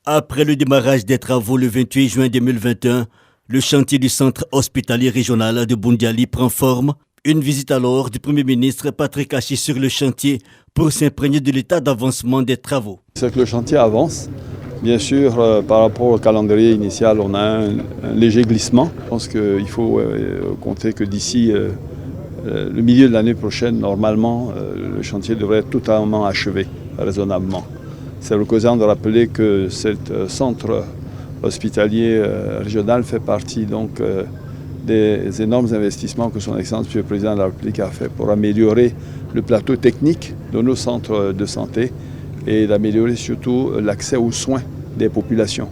Après le démarrage des travaux le 28 juin 2021, le chantier du centre hospitalier régional de Boundiali prend forme. Une visite alors du Premier ministre Patrick Achi sur le chantier pour s'imprégner de l'état d'avancement des travaux. C'est que le chantier avance. Bien sûr, par rapport au calendrier initial, on a un léger glissement. Je pense qu'il faut compter que d'ici le milieu de l'année prochaine, normalement, le chantier devrait être totalement achevé, raisonnablement. C'est l'occasion de rappeler que ce centre hospitalier régional fait partie donc des énormes investissements que son Excellence M. le Président de la République a fait pour améliorer le plateau technique de nos centres de santé et d'améliorer surtout l'accès aux soins des populations.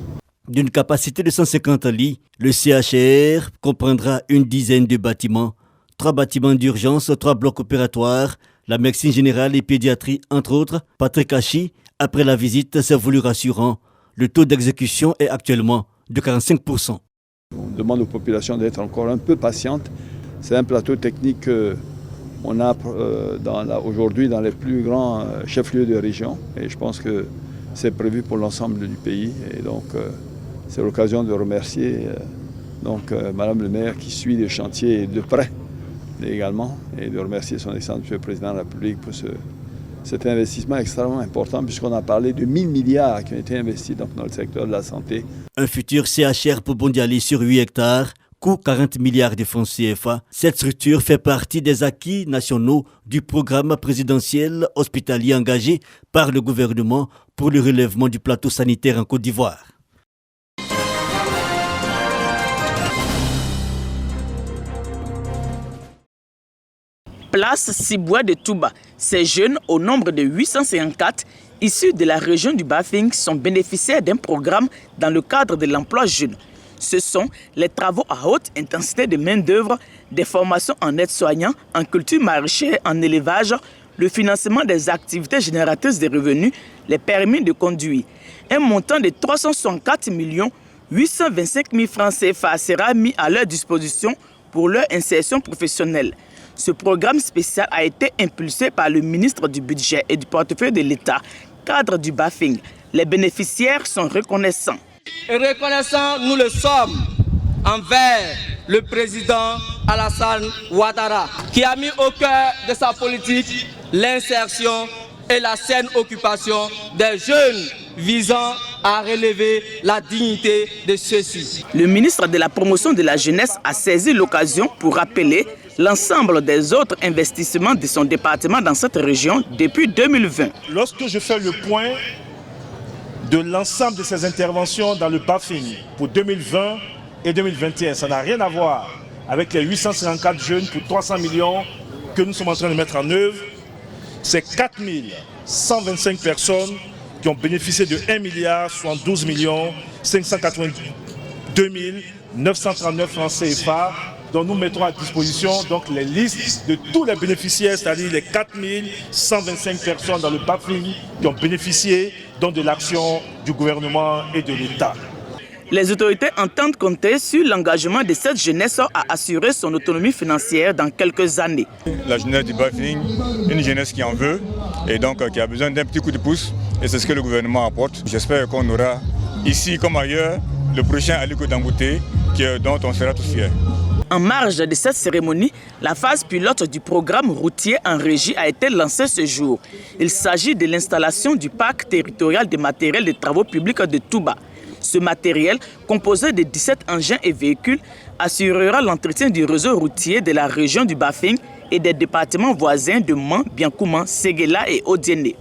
D'une capacité de 150 lits, le CHR comprendra une dizaine de bâtiments, 3 bâtiments d'urgence, 3 blocs opératoires, la médecine générale et pédiatrie, entre autres. Patrick Achi, après la visite, s'est voulu rassurant. Le taux d'exécution est actuellement de 45%. On demande aux populations d'être encore un peu patientes. C'est un plateau technique qu'on a aujourd'hui dans les plus grands chefs-lieux de région. Et je pense que c'est prévu pour l'ensemble du pays. Et donc, c'est l'occasion de remercier Madame le maire qui suit le chantier de près également. Et de remercier son Excellence M. le Président de la République pour cet investissement extrêmement important puisqu'on a parlé de 1000 milliards qui ont été investis dans le secteur de la santé. Un futur CHR pour Boundiali sur 8 hectares, coût 40 milliards de francs CFA. Cette structure fait partie des acquis nationaux du programme présidentiel hospitalier engagé par le gouvernement pour le relèvement du plateau sanitaire en Côte d'Ivoire. Place Siboua de Touba. Ces jeunes, au nombre de 854, issus de la région du Bafing, sont bénéficiaires d'un programme dans le cadre de l'emploi jeune. Ce sont les travaux à haute intensité de main-d'œuvre, des formations en aide-soignant, en culture maraîchère, en élevage, le financement des activités génératrices de revenus, les permis de conduire. Un montant de 364 825 000 francs CFA sera mis à leur disposition pour leur insertion professionnelle. Ce programme spécial a été impulsé par le ministre du Budget et du Portefeuille de l'État, cadre du Bafing. Les bénéficiaires sont reconnaissants. Et reconnaissants, nous le sommes envers le président Alassane Ouattara, qui a mis au cœur de sa politique l'insertion et la saine occupation des jeunes visant à relever la dignité de ceux-ci. Le ministre de la Promotion de la Jeunesse a saisi l'occasion pour rappeler l'ensemble des autres investissements de son département dans cette région depuis 2020. Lorsque je fais le point de l'ensemble de ces interventions dans le Bafing pour 2020 et 2021, ça n'a rien à voir avec les 854 jeunes pour 300 millions que nous sommes en train de mettre en œuvre. C'est 4 125 personnes qui ont bénéficié de 1 milliard 72 582 939 francs CFA, dont nous mettrons à disposition donc les listes de tous les bénéficiaires, c'est-à-dire les 4 125 personnes dans le Bafing qui ont bénéficié donc de l'action du gouvernement et de l'État. Les autorités entendent compter sur l'engagement de cette jeunesse à assurer son autonomie financière dans quelques années. La jeunesse du Bafing, une jeunesse qui en veut et donc qui a besoin d'un petit coup de pouce, et c'est ce que le gouvernement apporte. J'espère qu'on aura ici comme ailleurs le prochain Aliko Dangote dont on sera tous fiers. En marge de cette cérémonie, la phase pilote du programme routier en régie a été lancée ce jour. Il s'agit de l'installation du parc territorial de matériel de travaux publics de Touba. Ce matériel, composé de 17 engins et véhicules, assurera l'entretien du réseau routier de la région du Bafing et des départements voisins de Man, Biankouman, Séguéla et Odiéné.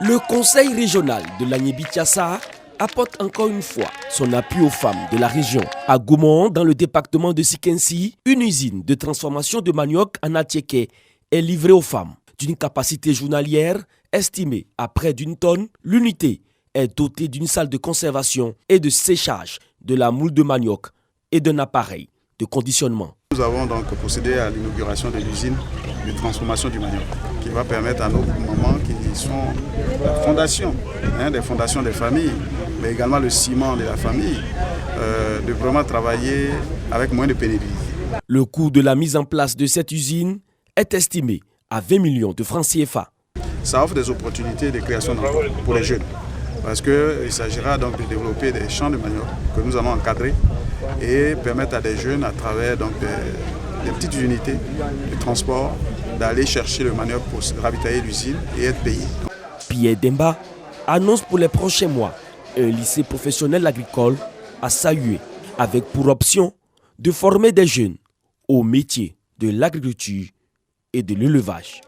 Le conseil régional de l'Agnébi-Tiassa apporte encore une fois son appui aux femmes de la région. À Goumon, dans le département de Sikensi, une usine de transformation de manioc en atiéké est livrée aux femmes. D'une capacité journalière estimée à près d'1 tonne, l'unité est dotée d'une salle de conservation et de séchage de la moule de manioc et d'un appareil de conditionnement. Nous avons donc procédé à l'inauguration de l'usine de transformation du manioc qui va permettre à nos mamans qui sont la fondation, des fondations des familles, mais également le ciment de la famille, de vraiment travailler avec moins de pénibilité. Le coût de la mise en place de cette usine est estimé à 20 millions de francs CFA. Ça offre des opportunités de création d'emplois pour les jeunes. Parce qu'il s'agira donc de développer des champs de manioc que nous allons encadrer et permettre à des jeunes, à travers donc des petites unités de transport, d'aller chercher le manioc pour ravitailler l'usine et être payé. Pierre Demba annonce pour les prochains mois un lycée professionnel agricole à Sahué, avec pour option de former des jeunes au métier de l'agriculture et de l'élevage.